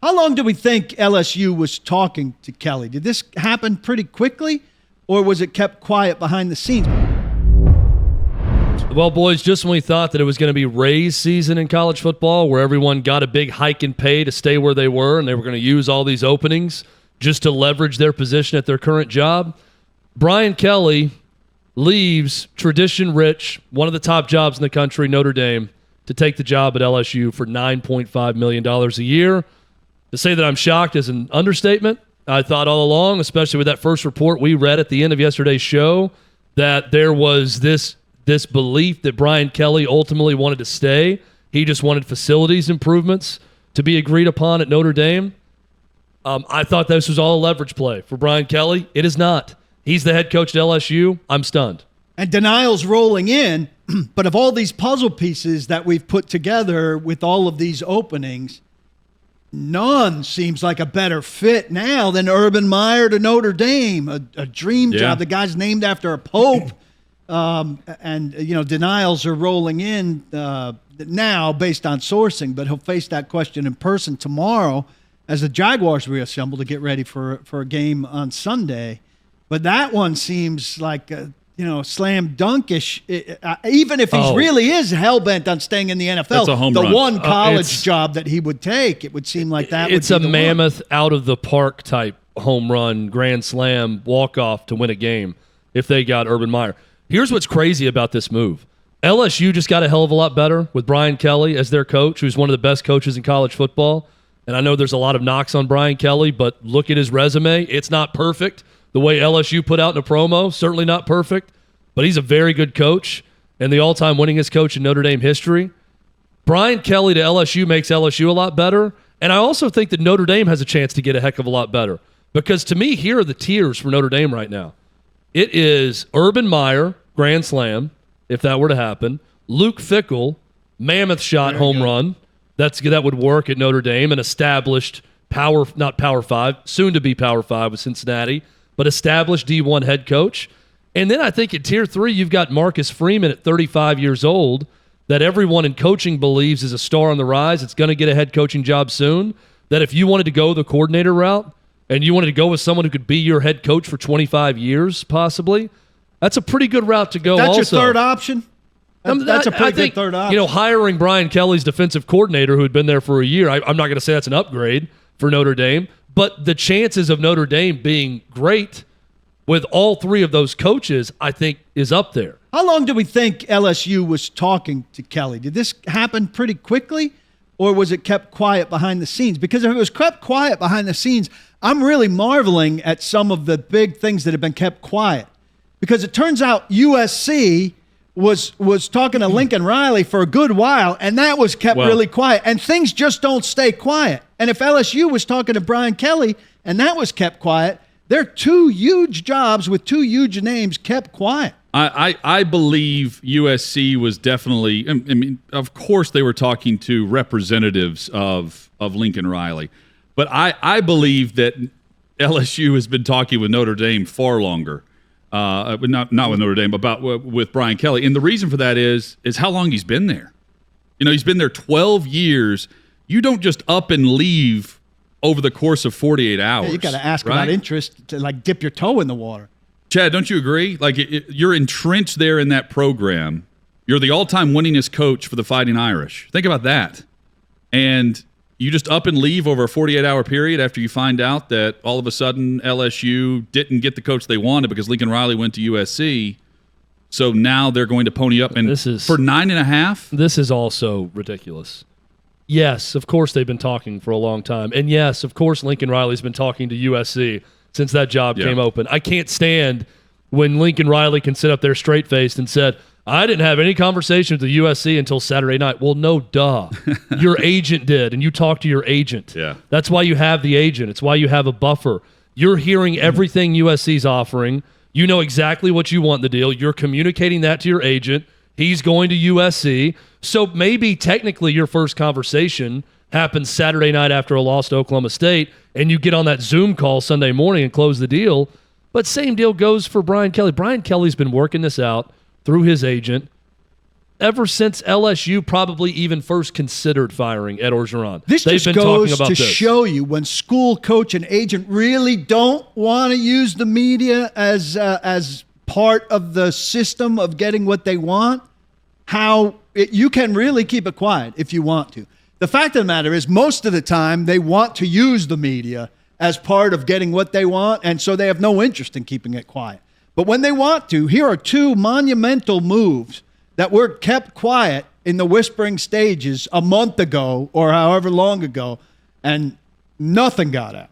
How long do we think LSU was talking to Kelly? Did this happen pretty quickly, or was it kept quiet behind the scenes? Well, boys, just when we thought that it was going to be raise season in college football, where everyone got a big hike in pay to stay where they were, and they were going to use all these openings just to leverage their position at their current job, Brian Kelly leaves tradition-rich, one of the top jobs in the country, Notre Dame, to take the job at LSU for $9.5 million a year. To say that I'm shocked is an understatement. I thought all along, especially with that first report we read at the end of yesterday's show, that there was this belief that Brian Kelly ultimately wanted to stay. He just wanted facilities improvements to be agreed upon at Notre Dame. I thought this was all a leverage play for Brian Kelly. It is not. He's the head coach at LSU. I'm stunned. And denial's rolling in, but of all these puzzle pieces that we've put together with all of these openings, none seems like a better fit now than Urban Meyer to Notre Dame, a dream job. The guy's named after a pope. Denials are rolling in now based on sourcing, but he'll face that question in person tomorrow as the Jaguars reassemble to get ready for a game on Sunday. But that one seems like slam dunkish. Even if he really is hell-bent on staying in the NFL, that's a home run. One college job that he would take, it would seem like that it's would be a mammoth out-of-the-park type home run, grand slam, walk-off to win a game if they got Urban Meyer. Here's what's crazy about this move. LSU just got a hell of a lot better with Brian Kelly as their coach, who's one of the best coaches in college football. And I know there's a lot of knocks on Brian Kelly, but look at his resume. It's not perfect. The way LSU put out in a promo, certainly not perfect, but he's a very good coach and the all-time winningest coach in Notre Dame history. Brian Kelly to LSU makes LSU a lot better, and I also think that Notre Dame has a chance to get a heck of a lot better because to me, here are the tiers for Notre Dame right now. It is Urban Meyer, grand slam, if that were to happen. Luke Fickell, mammoth shot, home run. That would work at Notre Dame, an established not Power 5, soon to be Power 5 with Cincinnati, but established D1 head coach. And then I think at Tier 3, you've got Marcus Freeman at 35 years old that everyone in coaching believes is a star on the rise. It's going to get a head coaching job soon. That if you wanted to go the coordinator route and you wanted to go with someone who could be your head coach for 25 years possibly, that's a pretty good route to go. That's also your third option? That's a pretty good third option. Hiring Brian Kelly's defensive coordinator who had been there for a year, I'm not going to say that's an upgrade for Notre Dame, but the chances of Notre Dame being great with all three of those coaches, I think, is up there. How long do we think LSU was talking to Kelly? Did this happen pretty quickly, or was it kept quiet behind the scenes? Because if it was kept quiet behind the scenes, I'm really marveling at some of the big things that have been kept quiet. Because it turns out USC was talking to Lincoln Riley for a good while, and that was kept really quiet. And things just don't stay quiet. And if LSU was talking to Brian Kelly, and that was kept quiet, they're two huge jobs with two huge names kept quiet. I believe USC was definitely, I mean, of course they were talking to representatives of Lincoln Riley, but I believe that LSU has been talking with Notre Dame far longer. Not with Notre Dame, but with Brian Kelly. And the reason for that is how long he's been there. He's been there 12 years. You don't just up and leave over the course of 48 hours. Yeah, you got to ask about interest to dip your toe in the water. Chad, don't you agree? You're entrenched there in that program. You're the all-time winningest coach for the Fighting Irish. Think about that. And you just up and leave over a 48-hour period after you find out that all of a sudden LSU didn't get the coach they wanted because Lincoln Riley went to USC. So now they're going to pony up for 9.5. This is also ridiculous. Yes, of course they've been talking for a long time. And yes, of course Lincoln Riley's been talking to USC since that job came open. I can't stand when Lincoln Riley can sit up there straight-faced and said, I didn't have any conversations with the USC until Saturday night. Well, no, duh. Your agent did, and you talked to your agent. Yeah. That's why you have the agent. It's why you have a buffer. You're hearing everything USC's offering. You know exactly what you want in the deal. You're communicating that to your agent. He's going to USC. So maybe technically your first conversation happens Saturday night after a loss to Oklahoma State, and you get on that Zoom call Sunday morning and close the deal. But same deal goes for Brian Kelly. Brian Kelly's been working this out through his agent. ever since LSU probably even first considered firing Ed Orgeron. This They've just been goes talking about to this. show you when school coach and agent really don't want to use the media as part of the system of getting what they want, you can really keep it quiet if you want to. The fact of the matter is most of the time they want to use the media as part of getting what they want, and so they have no interest in keeping it quiet. But when they want to, here are two monumental moves that were kept quiet in the whispering stages a month ago or however long ago, and nothing got out.